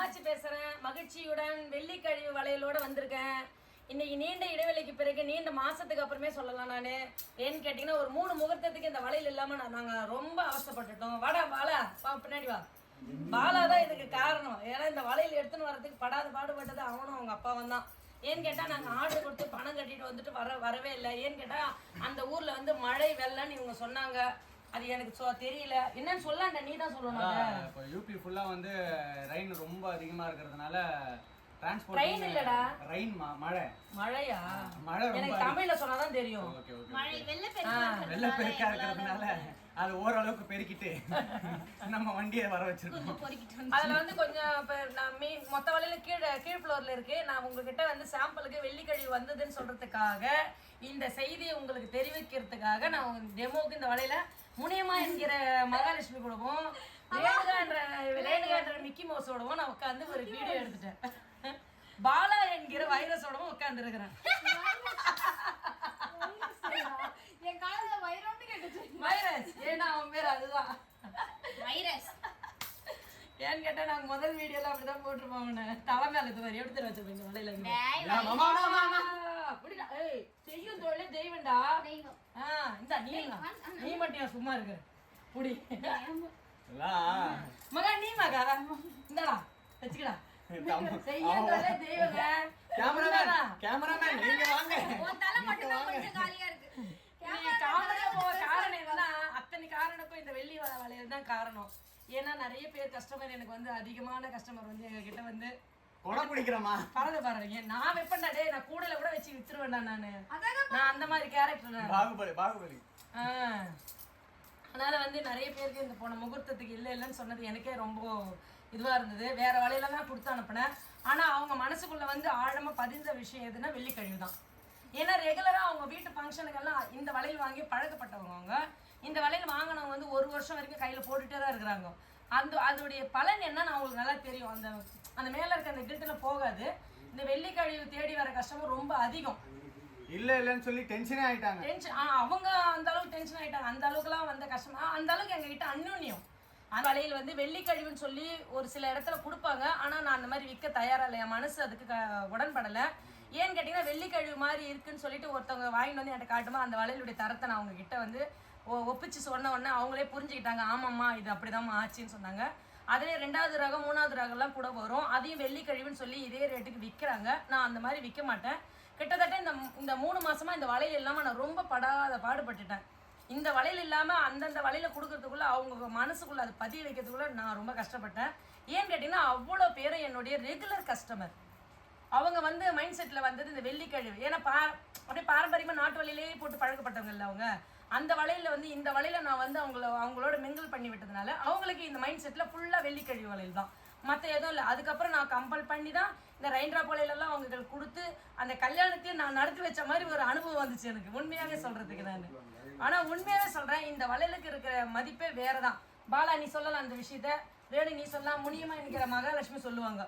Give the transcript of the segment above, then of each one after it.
பொள்ளாச்சி பேசுறேன். மகிழ்ச்சியுடன் வெள்ளிக்கழிவு வளையலோட வந்திருக்கேன். இன்னைக்கு நீண்ட இடைவெளிக்கு பிறகு நீண்ட மாசத்துக்கு அப்புறமே சொல்லலாம். நான் ஏன்னு கேட்டீங்கன்னா ஒரு 3 முகூர்த்தத்துக்கு இந்த வளையல் இல்லாம நாங்க ரொம்ப அவசரப்பட்டுட்டோம். வாடா பாலா, பின்னாடி வா. பாலா தான் இதுக்கு காரணம். ஏன்னா இந்த வளையல் எடுத்துன்னு வரதுக்கு படாத பாடுபட்டது அவனும் அவங்க அப்பாவும் தான். ஏன்னு கேட்டா நாங்க ஆர்டர் கொடுத்து பணம் கட்டிட்டு வந்துட்டு வரவே இல்லை. ஏன்னு கேட்டா அந்த ஊர்ல வந்து மழை வெள்ளம்னு இவங்க சொன்னாங்க. அது எனக்கு தெரியல. என்னன்னு சொல்லாண்ட நீ தான் சொல்லணும். இப்போ யூபி ஃபுல்லா வந்து ரெயின் ரொம்ப அதிகமா இருக்கிறதுனால டிரான்ஸ்போர்ட் ரெயின் இல்லடா, ரெயின் மழை. மழையா? மழை எனக்கு தமிழ்ல சொன்னாதான் தெரியும். Okay okay. மழை வெள்ளப்பெருக்கா இருக்கிறதுனால அது ஓரளவுக்கு பெருக்கிட்டு நம்ம வண்டியை வர வச்சிருக்கோம். அதுல வந்து கொஞ்சம் நான் மொத்த வலையில கீழ் ஃப்ளோர்ல இருக்கு. நான் உங்ககிட்ட வந்து சாம்பிளுக்கு வெள்ளிக்கழிவு வந்ததுன்னு சொல்றதுக்காக இந்த செய்தியை உங்களுக்கு தெரிவிக்கிறதுக்காக நான் டெமோக்கு இந்த வலையில முனியம்மா என்கிற மகாலட்சுமி கூடவும் ரேணுகான்ற மிக்கி மவுஸோடவும் நான் உட்காந்து ஒரு வீடியோ எடுத்துட்டேன். பாலா என்கிற வைரஸோடவும் உட்கார்ந்து இருக்கிறேன். என் காதுல வைரம்னு கேட்டுச்சு. வைரஸ் ஏன்னா அவன் பேர் அதுதான் வைரஸ். ஏன்னு கேட்டா நாங்க முதல் வீடியோல அப்படிதான் போட்டுருப்போம். தலை மேல இது மாதிரி எடுத்து வச்சிருப்பேன் இந்த வலையில. அப்படிடா. ஏய், செய்யும் தொழிலே தெய்வம்டா. இந்த நீ மட்டும் சும்மா இருக்கு புடி மகா. நீ மகா இந்தடா வச்சுக்கடா. செய்யும் தொழிலே தெய்வங்க. கேமராமேன் நீங்க வாங்க. உன் தலை மட்டும் தான் கொஞ்சம் காலியா இருக்கு. காரணம் என்னன்னா அத்தனை காரணக்கும் இந்த வெள்ளி வளையல் தான் காரணம். ஏன்னா நிறைய பேர் கஸ்டமர் எனக்கு வந்து அதிகமான கஸ்டமர் வந்து எங்க கிட்ட வந்து பாருங்க நான் வைப்பேன்டா. டே நான் கூடல கூட வச்சு வித்துருவேன்டா. நான் அந்த மாதிரி கேரக்டர். பாகுபலி. அதனால வந்து நிறைய பேருக்கு இந்த போன முகூர்த்தத்துக்கு இல்லைன்னு சொன்னது எனக்கே ரொம்ப இதுவா இருந்தது. வேற வலையில தான் கொடுத்து அனுப்புனேன். ஆனா அவங்க மனசுக்குள்ள வந்து ஆழமா பதிந்த விஷயம் எதுன்னா வெள்ளிக்கழிவு தான். ஏன்னா ரெகுலரா அவங்க வீட்டு ஃபங்க்ஷனுக்கெல்லாம் இந்த வளையல் வாங்கி பழக்கப்பட்டவங்க. அவங்க இந்த வளையல் வாங்கினவங்க வந்து 1 வருஷம் வரைக்கும் கையில போட்டுட்டே தான் இருக்கிறாங்க. அதோடைய பலன் என்னன்னு அவங்களுக்கு நல்லா தெரியும். அந்த மேல இருக்க அந்த கில்ட்டுல போகாது. இந்த வெள்ளிக்கழிவு தேடி வர கஷ்டமும் ரொம்ப அதிகம். இல்லன்னு சொல்லி டென்ஷனே ஆயிட்டாங்க. அவங்க அந்த அளவுக்கு டென்ஷன் ஆயிட்டாங்க. அந்த அளவுக்குலாம் வந்த கஷ்டமா அந்த அளவுக்கு எங்க கிட்ட அந்யோன்யம். அந்த வளையல் வந்து வெள்ளிக்கழிவுன்னு சொல்லி ஒரு சில இடத்துல கொடுப்பாங்க. ஆனா நான் அந்த மாதிரி விற்க தயாரா இல்லை. என் மனசு அதுக்கு உடன்படலை. ஏன்னு கேட்டீங்கன்னா வெள்ளிக்கழிவு மாதிரி இருக்குன்னு சொல்லிட்டு ஒருத்தவங்க வாங்கிட்டு வந்து என்கிட்ட காட்டுமா அந்த வளையலுடைய தரத்தை நான் அவங்க கிட்ட வந்து ஒப்பிச்சு சொன்ன உடனே அவங்களே புரிஞ்சுக்கிட்டாங்க. ஆமாம்மா இது அப்படிதாம்மா ஆச்சுன்னு சொன்னாங்க. அதே 2வது ரகம் 3வது ரகம்லாம் கூட வரும். அதையும் வெள்ளிக்கழிவுன்னு சொல்லி இதே ரேட்டுக்கு விற்கிறாங்க. நான் அந்த மாதிரி விற்க மாட்டேன். கிட்டத்தட்ட இந்த 3 மாசமா இந்த வளையல் இல்லாமல் நான் ரொம்ப பாடுபட்டுட்டேன். இந்த வளையல் இல்லாமல் அந்தந்த வளையல கொடுக்கறதுக்குள்ள அவங்க மனசுக்குள்ள அது பதிய வைக்கிறதுக்குள்ள நான் ரொம்ப கஷ்டப்பட்டேன். ஏன்னு கேட்டிங்கன்னா அவ்வளோ பேரும் என்னுடைய ரெகுலர் கஸ்டமர். அவங்க வந்து மைண்ட் செட்டில் வந்தது இந்த வெள்ளிக்கழிவு. ஏன்னா அப்படியே பாரம்பரியமாக நாட்டு வலையிலே போட்டு பழக்கப்பட்டவங்க இல்லை அவங்க. அந்த வலையில வந்து இந்த வலையில நான் வந்து அவங்களோட மிங்கிள் பண்ணி விட்டதுனால அவங்களுக்கு இந்த மைண்ட் செட்டில் ஃபுல்லாக வெள்ளிக்கழிவு வலையில் தான், மற்ற எதுவும் இல்லை. அதுக்கப்புறம் நான் கம்பல் பண்ணி தான் இந்த ரெயின்ட்ராப் வலையிலெல்லாம் அவங்களுக்கு கொடுத்து அந்த கல்யாணத்தையும் நான் நடத்தி வச்ச மாதிரி ஒரு அனுபவம் வந்துச்சு எனக்கு, உண்மையாகவே சொல்கிறதுக்கு நான். ஆனால் உண்மையாகவே சொல்கிறேன், இந்த வலையிலுக்கு இருக்கிற மதிப்பே வேறு தான். பாலா நீ சொல்லலாம் அந்த விஷயத்த, ரேணு நீ சொல்லலாம், முனியமா என்கிற மகாலட்சுமி சொல்லுவாங்க.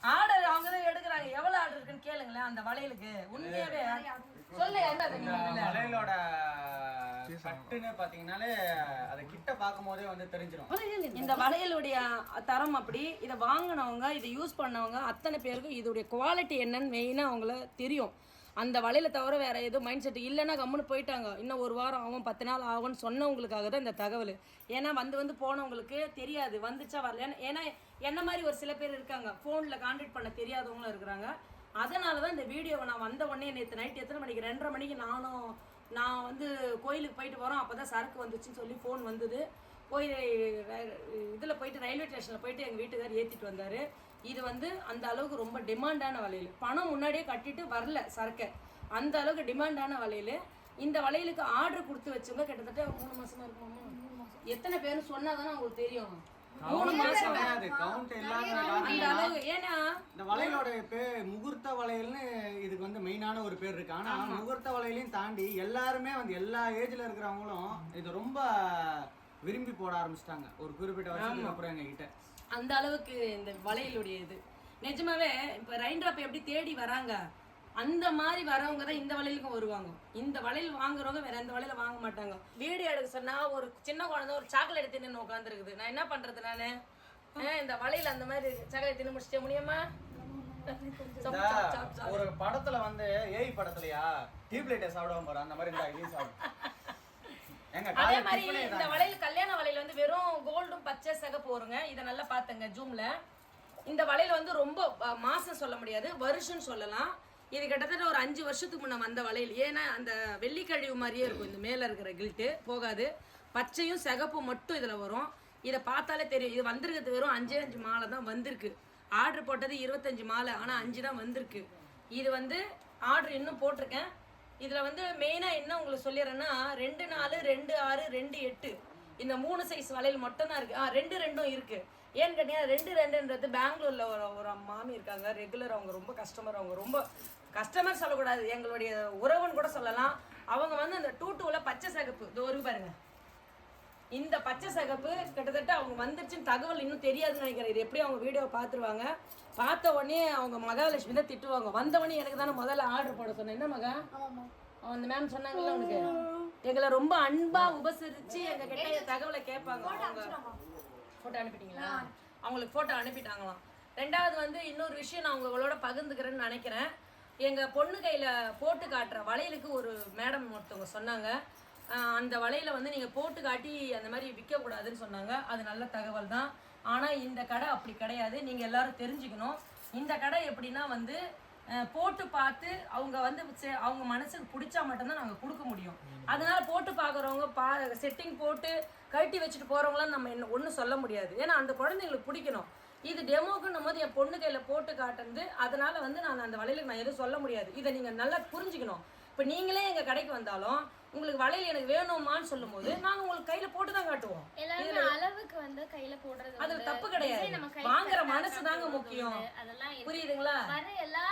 ஆர்டர் அவங்க தான் எடுக்கிறாங்க. எவ்வளவு ஆர்டர் இருக்குன்னு கேளுங்களேன் அந்த வளையலுக்கு. உண்மையாவே சொல்ல வளையலோட கட்டுன்னு பாத்தீங்கன்னாலே அதை கிட்ட பார்க்கும் போதே வந்து தெரிஞ்சிடும் இந்த வளையலுடைய தரம். அப்படி இதை வாங்கினவங்க இதை யூஸ் பண்ணவங்க அத்தனை பேருக்கும் இதோடைய குவாலிட்டி என்னன்னு மெயினாக அவங்கள தெரியும். அந்த வலையில தவிர வேற எதுவும் மைண்ட் செட் இல்லைன்னா கம்முன்னு போயிட்டாங்க. இன்னும் 1 வாரம் ஆகும் 10 நாள் ஆகும்னு சொன்னவங்களுக்காக தான் இந்த தகவல். ஏன்னா வந்து போனவங்களுக்கு தெரியாது வந்துச்சா வரலையான்னு. ஏன்னா என்ன மாதிரி ஒரு சில பேர் இருக்காங்க, ஃபோனில் கான்டாக்ட் பண்ண தெரியாதவங்களும் இருக்கிறாங்க. அதனால தான் இந்த வீடியோவை நான் வந்த உடனே நேற்று நைட் எத்தனை மணிக்கு 2:30 மணிக்கு நான் வந்து கோயிலுக்கு போயிட்டு வரோம். அப்போ தான் சரக்கு வந்துச்சுன்னு சொல்லி ஃபோன் வந்தது. போய் இதில் போயிட்டு ரயில்வே ஸ்டேஷனில் போயிட்டு எங்கள் வீட்டுக்கார் ஏற்றிட்டு வந்தார். இது வந்து அந்த அளவுக்கு ரொம்ப டிமாண்டான வளையல். பணம் முன்னாடியே கட்டிட்டு வரல சரக்கை, அந்த அளவுக்கு டிமாண்டான வளையல். இந்த வளையலுக்கு ஆர்டர் கொடுத்து வச்சவங்க கிட்டத்தட்ட 3 மாசமா இருக்குமா? எத்தனை பேரும் சொன்னாதானே உங்களுக்கு தெரியும். 3 மாசம் அந்த அளவுக்கு. ஏன்னா இந்த வளையலோட பேர் முகூர்த்த வளையல்னு இதுக்கு வந்து மெயினான ஒரு பேர் இருக்கு. ஆனா முகூர்த்த வளையலையும் தாண்டி எல்லாருமே வந்து எல்லா ஏஜ்ல இருக்கிறவங்களும் இது ரொம்ப விரும்பி போட ஆரம்பிச்சிட்டாங்க ஒரு குறிப்பிட்ட வருஷத்துக்கு அப்புறம் எங்க கிட்ட. அந்த அளவுக்கு இந்த வளையலுடைய இது நிஜமாவே. இப்போ ரெயின்ட்ராப் எப்படி தேடி வராங்க அந்த மாதிரி வரவங்க தான் இந்த வளையலுக்கும் வருவாங்க. இந்த வளையல் வாங்குறவங்க வேற எந்த வளையல வாங்க மாட்டாங்க. வீடியோ எடுக்க சொன்னா ஒரு சின்ன குழந்தை ஒரு சாக்லேட் எடுத்து நின்று உட்காந்துருக்குது. நான் என்ன பண்றது? நான் இந்த வலையில அந்த மாதிரி இருக்கு. சகலை தின்னு முடிச்சிட்டே முடியுமா? ஒரு படத்துல வந்து ஏய் படத்துலயா டியூப்லைட்டை சாப்பிடுவோம் பாரு, அந்த மாதிரி இந்த இதையும் சாப்பிடும். அதே மாதிரி இந்த வளையல் கல்யாண வளையல் வந்து வெறும் கோல்டும் பச்சை சிகப்பு வருங்க. இதை நல்லா பாத்துங்க ஜூம்ல. இந்த வளையல் வந்து ரொம்ப மாசம் சொல்ல முடியாது, வருஷம் சொல்லலாம். இது கிட்டத்தட்ட ஒரு 5 வருஷத்துக்கு முன்ன வந்த வளையல். ஏன்னா அந்த வெள்ளிக்கழிவு மாதிரியே இருக்கும், இந்த மேல இருக்கிற கில்ட்டு போகாது. பச்சையும் சிகப்பும் மட்டும் இதுல வரும். இதை பார்த்தாலே தெரியும். இது வந்திருக்கிறது வெறும் 5 மாலை தான் வந்திருக்கு. ஆர்டர் போட்டது 25 மாலை, ஆனா 5 தான் வந்திருக்கு. இது வந்து ஆர்டர் இன்னும் போட்டிருக்கேன். இதுல வந்து மெயினா என்ன உங்களுக்கு சொல்லிடுறேன்னா 2 4 2 6 2 8 இந்த 3 சைஸ் வளையல் மட்டும் தான் இருக்கு. 2 2 இருக்கு. ஏன்னு கேட்டீங்கன்னா 2 2ன்றது பெங்களூர்ல ஒரு மாமி இருக்காங்க, ரெகுலர். அவங்க ரொம்ப கஸ்டமர். அவங்க ரொம்ப கஸ்டமர் சொல்லக்கூடாது, எங்களுடைய உறவுன்னு கூட சொல்லலாம். அவங்க வந்து அந்த 2 2ல பச்சை சிகப்பு இது ஒரு பாருங்க. இந்த பச்சை சிகப்பு கிட்டத்தட்ட அவங்க வந்துருச்சுன்னு தகவல் இன்னும் தெரியாதுன்னு நினைக்கிறேன். இது எப்படி அவங்க வீடியோ பார்த்துருவாங்க. பார்த்த உடனே அவங்க மகாலட்சுமி தான் திட்டுவாங்க. வந்த உடனே எனக்கு தானே முதல்ல ஆர்டர் போட சொன்னேன். என்ன மகா அந்த மேம் சொன்னாங்கல்ல உனக்கு, எங்களை ரொம்ப அன்பா உபசரிச்சு எங்க கிட்ட தகவலை கேட்பாங்க. அவங்க போட்டோ அனுப்பிட்டீங்களா? அவங்களுக்கு போட்டோ அனுப்பிட்டாங்களாம். ரெண்டாவது வந்து இன்னொரு விஷயம் நான் உங்களோட பகிர்ந்துக்கிறேன்னு நினைக்கிறேன். எங்க பொண்ணு கையில போட்டு காட்டுற வளையலுக்கு ஒரு மேடம் ஒருத்தவங்க சொன்னாங்க, அந்த வலையில வந்து நீங்க போட்டு காட்டி அந்த மாதிரி விற்க கூடாதுன்னு சொன்னாங்க. அது நல்ல தகவல் தான். ஆனா இந்த கடை அப்படி கிடையாது. நீங்க எல்லாரும் தெரிஞ்சுக்கணும். இந்த கடை எப்படின்னா வந்து போட்டு பார்த்து அவங்க வந்து அவங்க மனசுக்கு பிடிச்சா மட்டும்தான் நாங்கள் கொடுக்க முடியும். அதனால போட்டு பார்க்குறவங்க செட்டிங் போட்டு கட்டி வச்சுட்டு போறவங்களாம் நம்ம என்ன ஒன்றும் சொல்ல முடியாது. ஏன்னா அந்த குழந்தைங்களுக்கு பிடிக்கணும். இது டெமோக்குன்னும் போது என் பொண்ணு கையில போட்டு காட்டுறது. அதனால வந்து நான் அந்த வலையில நான் எதுவும் சொல்ல முடியாது. இதை நீங்க நல்லா புரிஞ்சுக்கணும். இப்போ நீங்களே எங்க கடைக்கு வந்தாலும் உங்களுக்கு வளையல் எனக்கு வேணுமான்னு சொல்லும் போது நாங்க உங்களுக்கு கையில போட்டு தான் காட்டுவோம். அளவுக்கு வந்து கையில போடுறது அதுல தப்பு கிடையாது. வாங்குற மனசு தாங்க முக்கியம். அதெல்லாம் புரியுதுங்களா? வர எல்லா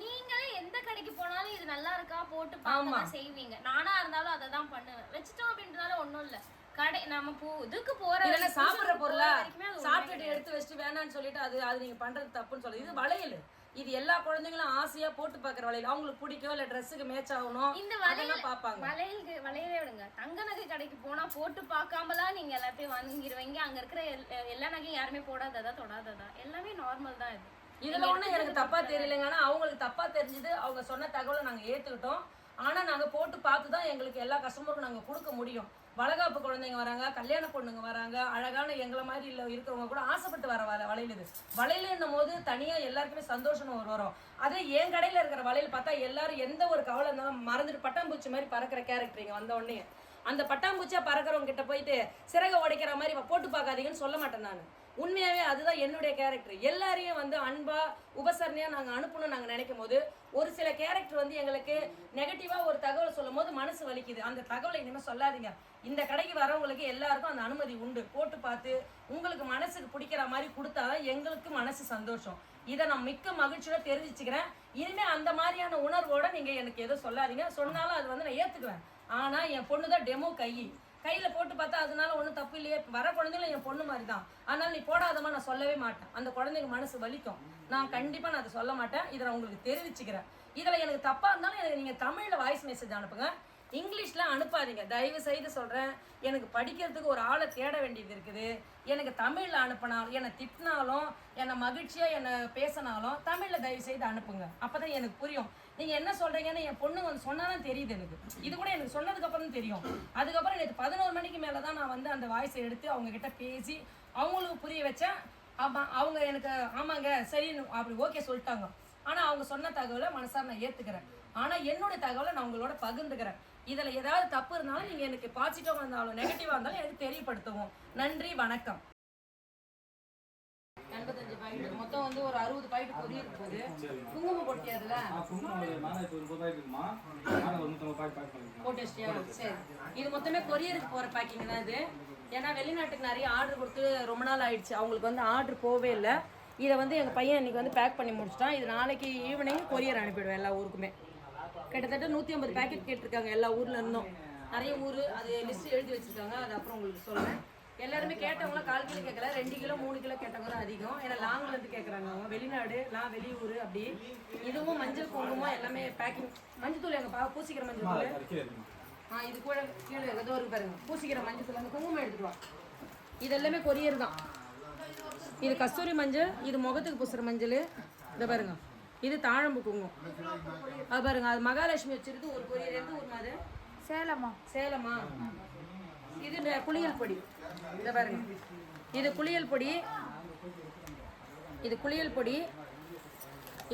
நீங்களே எந்த கடைக்கு போனாலும் இது நல்லா இருக்கா போட்டு பார்த்து செய்வீங்க. நானா இருந்தாலும் அதை தான் பண்ணுவேன். வச்சுட்டோம் அப்படின்றதால ஒண்ணும் இல்ல. கடை நம்ம இதுக்கு போற இல்ல சாப்பிடுற பொருளா சாப்பிட்டுட்டு எடுத்து வச்சுட்டு வேணான்னு சொல்லிட்டு அது நீங்க பண்றது தப்புன்னு சொல்லுது. இது வளையல். இது எல்லா குழந்தைங்களும் ஆசையா போட்டு பாக்குற வளையல். அவங்களுக்கு பிடிக்கும், இல்ல ட்ரெஸ்ஸுக்கு மேட்ச் ஆகணும், இந்த வளையல் பாப்பாங்க. வளையலே விடுங்க, தங்க நகை கடைக்கு போனா போட்டு பார்க்காமலாம் நீங்க எல்லாத்தையும் வாங்கிடுவீங்க. அங்க இருக்கிற எல்லா நகையும் யாருமே போடாததா தொடாததா எல்லாமே நார்மல் தான். இதுல ஒண்ணு எனக்கு தப்பா தெரியலைங்க. ஆனா அவங்களுக்கு தப்பா தெரிஞ்சது. அவங்க சொன்ன தகவலை நாங்க ஏத்துக்கிட்டோம். ஆனா நாங்க போட்டு பார்த்துதான் எங்களுக்கு எல்லா கஸ்டமருக்கும் நாங்க கொடுக்க முடியும். வளகாப்பு குழந்தைங்க வராங்க, கல்யாண பொண்ணுங்க வராங்க, அழகான எங்களை மாதிரி இல்லை இருக்கிறவங்க கூட ஆசைப்பட்டு வர வளையல் இது. வளையல்ன்னும் போது தனியா எல்லாருக்குமே சந்தோஷம் வரும். அதே என் கடையில இருக்கிற வளையல் பார்த்தா எல்லாரும் எந்த ஒரு கவலை இருந்தாலும் மறந்துட்டு பட்டாம்பூச்சி மாதிரி பறக்கிற கேரக்டர் இங்க வந்த உடனே அந்த பட்டாம்பூச்சியா பறக்கிறவங்க கிட்ட போயிட்டு சிறகை உடைக்கிற மாதிரி போட்டு பார்க்காதீங்கன்னு சொல்ல மாட்டேன் நான். உண்மையாவே அதுதான் என்னுடைய கேரக்டர். எல்லாரையும் வந்து அன்பா உபசரணையா நாங்க அனுப்பணும்னு நாங்க நினைக்கும் போது ஒரு சில கேரக்டர் வந்து எங்களுக்கு நெகட்டிவா ஒரு தகவல் சொல்லும் போது மனசு வலிக்குது. அந்த தகவலை இனிமே சொல்லாதீங்க. இந்த கடைக்கு வரவங்களுக்கு எல்லாருக்கும் அந்த அனுமதி உண்டு. போட்டு பார்த்து உங்களுக்கு மனசுக்கு பிடிக்கிற மாதிரி கொடுத்தாதான் எங்களுக்கு மனசு சந்தோஷம். இதை நான் மிக்க மகிழ்ச்சியோட தெரிவிச்சுக்கிறேன். இனிமே அந்த மாதிரியான உணர்வோட நீங்க எனக்கு எதுவும் சொல்லாதீங்க. சொன்னாலும் அது வந்து நான் ஏத்துக்குவேன். ஆனா என் பொண்ணுதான் டெமோ கையில போட்டு பார்த்தா அதனால ஒன்றும் தப்பு இல்லையே. வர குழந்தைங்களும் என் பொண்ணு மாதிரி தான். அதனால நீ போடாதமா நான் சொல்லவே மாட்டேன். அந்த குழந்தைங்க மனசு வலிக்கும். நான் கண்டிப்பா நான் அதை சொல்ல மாட்டேன். இதை நான் உங்களுக்கு தெரிவிச்சுக்கிறேன். இதுல எனக்கு தப்பா இருந்தாலும் எனக்கு நீங்க தமிழ்ல வாய்ஸ் மெசேஜ் அனுப்புங்க. இங்கிலீஷ்ல அனுப்பாதீங்க தயவு செய்து சொல்றேன். எனக்கு படிக்கிறதுக்கு ஒரு ஆளை தேட வேண்டியது இருக்குது. எனக்கு தமிழ்ல அனுப்பினாலும் என்னை திட்டினாலும் என்னை மகிழ்ச்சியா என்னை பேசினாலும் தமிழ்ல தயவு செய்து அனுப்புங்க. அப்பதான் எனக்கு புரியும் நீங்க என்ன சொல்றீங்கன்னு. என் பொண்ணு வந்து சொன்னாதான் தெரியுது எனக்கு. இது கூட எனக்கு சொன்னதுக்கு அப்புறம் தெரியும். அதுக்கப்புறம் எனக்கு 11 மணிக்கு மேலதான் நான் வந்து அந்த வாய்ஸை எடுத்து அவங்க கிட்ட பேசி அவங்களுக்கு புரிய வச்சேன். அவங்க எனக்கு ஆமாங்க சரி அப்படி ஓகே சொல்லிட்டாங்க. ஆனா அவங்க சொன்ன தகவலை மனசார நான் ஏத்துக்கிறேன். ஆனா என்னுடைய தகவலை நான் உங்களோட பகிர்ந்துக்கிறேன். இதுல ஏதாவது தப்பு இருந்தாலும் நீங்க எனக்கு பாசிட்டிவா இருந்தாலும் நெகட்டிவா இருந்தாலும் எனக்கு தெரியப்படுத்துவோம். நன்றி, வணக்கம். 85 பாக்கெட் மொத்தம் வந்து ஒரு 60 பாக்கெட் பொரி இருக்குது. குங்குமம் போட்டியா அதுல? போட்டுச்சியா? சரி. இது மொத்தமே கொரியருக்கு போற பேக்கிங் தான் இது. ஏன்னா வெளிநாட்டுக்கு நிறைய ஆர்டர் கொடுத்து ரொம்ப நாள் ஆயிடுச்சு. அவங்களுக்கு வந்து ஆர்டர் போவே இல்லை. இதை வந்து எங்கள் பையன் இன்னைக்கு வந்து பேக் பண்ணி முடிச்சிட்டான். இது நாளைக்கு ஈவினிங் கொரியர் அனுப்பிடுவேன் எல்லா ஊருக்குமே. கிட்டத்தட்ட 150 பேக்கெட் கேட்டிருக்காங்க எல்லா ஊர்ல இருந்தும். நிறைய ஊர் அது லிஸ்ட் எழுதி வச்சிருக்காங்க. அது அப்புறம் உங்களுக்கு சொல்றேன். எல்லாருமே கேட்டவங்களாம் 1/4 கிலோ கேட்கல, 2 கிலோ 3 கிலோ கேட்டவங்க தான் அதிகம். ஏன்னா லாங்ல இருந்து கேட்கறாங்க. அவங்க வெளிநாடு வெளியூர் அப்படி. இதுவும் மஞ்சள் குங்குமம் எல்லாமே பேக்கிங். மஞ்சள் தூள் எங்க பூசிக்கிற மஞ்சள் தூள். இது கூட கீழே ஏதோ ஒரு பாருங்க பூசிக்கிற மஞ்சள் தூள். அந்த குங்குமம் எடுத்துட்டு வா. இது எல்லாமே கொரியர் தான். இது கஸ்தூரி மஞ்சள், இது முகத்துக்கு பூசுற மஞ்சள். இதை பாருங்க, இது தாழம்பு குங்குமம். அது பாருங்க, அது மகாலட்சுமி வச்சிருக்கு. ஒரு கொரியர் எந்த ஊர் அது? சேலமா. இது குளியல் பொடி. இதை பாருங்க, இது குளியல் பொடி, இது குளியல் பொடி,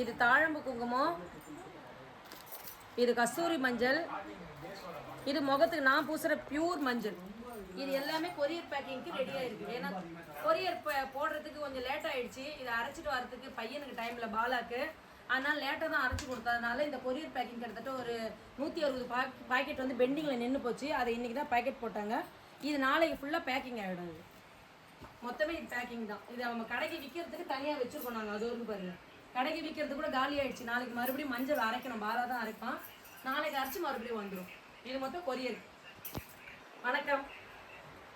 இது தாழம்பு குங்குமம், இது கஸ்தூரி மஞ்சள், இது முகத்துக்கு நான் பூசுகிற பியூர் மஞ்சள். இது எல்லாமே கொரியர் பேக்கிங்க்கு ரெடியாக இருக்குது. ஏன்னா கொரியர் போடுறதுக்கு கொஞ்சம் லேட் ஆகிடுச்சு. இதை அரைச்சிட்டு வரதுக்கு பையனுக்கு டைமில் பாலாக்கு, அதனால் லேட்டாக தான் அரைச்சி கொடுத்ததுனால இந்த கொரியர் பேக்கிங் கிட்டத்தட்ட ஒரு 160 பாக்கெட் வந்து பெண்டிங்கில் நின்று போச்சு. அதை இன்றைக்கி தான் பேக்கெட் போட்டாங்க. இது நாளைக்கு ஃபுல்லாக பேக்கிங் ஆகிடும். இது மொத்தமே இது பேக்கிங் தான். இது அவங்க கடைக்கு விற்கிறதுக்கு தனியாக வச்சுருக்கோம் நாங்கள். அது வந்து பாருங்கள், கடைக்கு விற்கிறது கூட காலி ஆகிடுச்சு. நாளைக்கு மறுபடியும் மஞ்சள் அரைக்கணும். பாலா தான் அரைப்பான். நாளைக்கு அரைச்சி மறுபடியும் வந்துடும். இது மொத்தம் கொரியர். வணக்கம்.